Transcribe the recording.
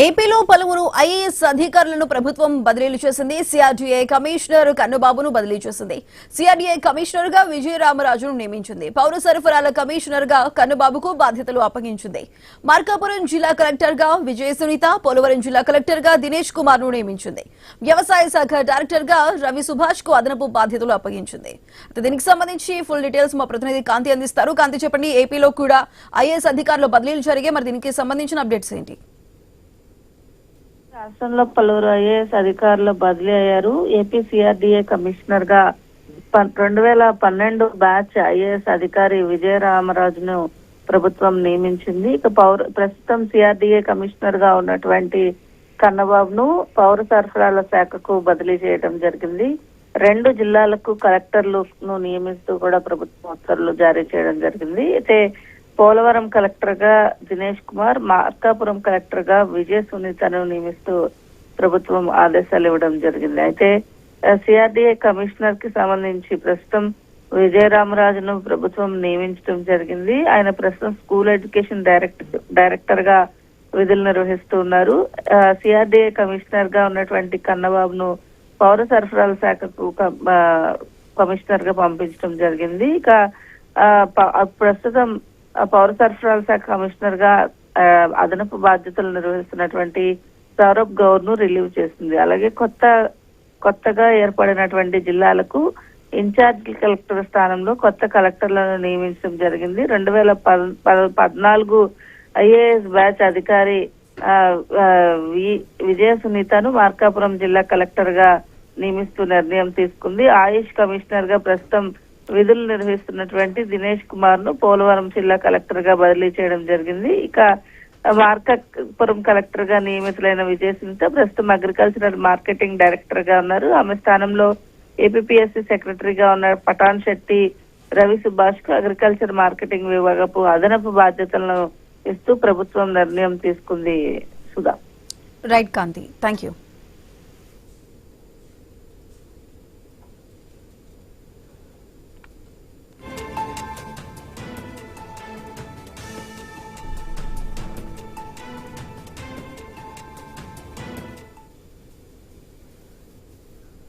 ఏపీలో పలువురు ఐఏఎస్ అధికారులను ప్రభుత్వం బదిలీలు చేసింది. సిఆర్డీఏ కమిషనర్ కన్నుబాబును బదిలీ చేసింది. సిఆర్డీఏ కమిషనర్ గా విజయరామరాజును నియమించింది. పౌర సరఫరాల కమిషనర్ గా కన్నుబాబుకు బాధ్యతలు అప్పగించింది. మార్కాపురం జిల్లా కలెక్టర్ గా విజయ సునీత, పోలవరం జిల్లా కలెక్టర్ గా దినేష్ కుమార్ ను నియమించింది. వ్యవసాయ శాఖ డైరెక్టర్ గా రవి సుభాష్ కు అదనపు బాధ్యతలు అప్పగించింది. దీనికి సంబంధించి ఫుల్ డీటెయిల్స్ మా ప్రతినిధి కాంతి అందిస్తారు. కాంతి, చెప్పండి, ఏపీలో కూడా ఐఏఎస్ అధికారులు బదిలీలు జరిగే, మరి దీనికి సంబంధించిన అప్డేట్స్ ఏంటి? రాష్ట్రంలో పలువురు ఐఏఎస్ అధికారులు బదిలీ అయ్యారు. ఏపీ సిఆర్డీఏ కమిషనర్ గా 2012 బ్యాచ్ ఐఏఎస్ అధికారి విజయరామరాజును ప్రభుత్వం నియమించింది. ఇక ప్రస్తుతం సిఆర్డీఏ కమిషనర్ గా ఉన్నటువంటి కన్నబాబును పౌర సరఫరాల శాఖకు బదిలీ చేయడం జరిగింది. 2 జిల్లాలకు కలెక్టర్లను నియమిస్తూ కూడా ప్రభుత్వం ఉత్తర్వులు జారీ చేయడం జరిగింది. అయితే పోలవరం కలెక్టర్ గా దినేష్ కుమార్, మార్కాపురం కలెక్టర్ గా విజయ సునీతను నియమిస్తూ ప్రభుత్వం ఆదేశాలు ఇవ్వడం జరిగింది. అయితే సిఆర్డీఏ కమిషనర్ కి సంబంధించి ప్రస్తుతం విజయరామరాజును ప్రభుత్వం నియమించడం జరిగింది. ఆయన ప్రస్తుతం స్కూల్ ఎడ్యుకేషన్ డైరెక్టర్ గా విధులు నిర్వహిస్తున్నారు. సిఆర్డీఏ కమిషనర్ గా ఉన్నటువంటి కన్నబాబును పౌర సరఫరాల శాఖకు కమిషనర్ గా పంపించడం జరిగింది. ఇక ప్రస్తుతం పౌర సరఫరాల శాఖ కమిషనర్ గా అదనపు బాధ్యతలు నిర్వహిస్తున్నటువంటి సౌరభ్ గౌర్ ను రిలీవ్ చేసింది. అలాగే కొత్తగా ఏర్పడినటువంటి జిల్లాలకు ఇన్ఛార్జ్ కలెక్టర్ స్థానంలో కొత్త కలెక్టర్లను నియమించడం జరిగింది. 2014 ఐఏఎస్ బ్యాచ్ అధికారి విజయ సునీతను మార్కాపురం జిల్లా కలెక్టర్ గా నియమిస్తూ నిర్ణయం తీసుకుంది. ఆయుష్ కమిషనర్ గా ప్రస్తుతం విధులు నిర్వహిస్తున్నటువంటి దినేష్ కుమార్ ను పోలవరం జిల్లా కలెక్టర్ గా బదిలీ చేయడం జరిగింది. ఇక మార్కాపురం కలెక్టర్ గా నియమితులైన విజయ సునీత ప్రస్తుతం అగ్రికల్చరల్ మార్కెటింగ్ డైరెక్టర్ గా ఉన్నారు. ఆమె స్థానంలో ఏపీఎస్సీ సెక్రటరీగా ఉన్న పటాన్ శెట్టి రవి సుభాష్ కు అగ్రికల్చర్ మార్కెటింగ్ విభాగపు అదనపు బాధ్యతలను ఇస్తూ ప్రభుత్వం నిర్ణయం తీసుకుంది. Sudha. Right Kanthi, thank you.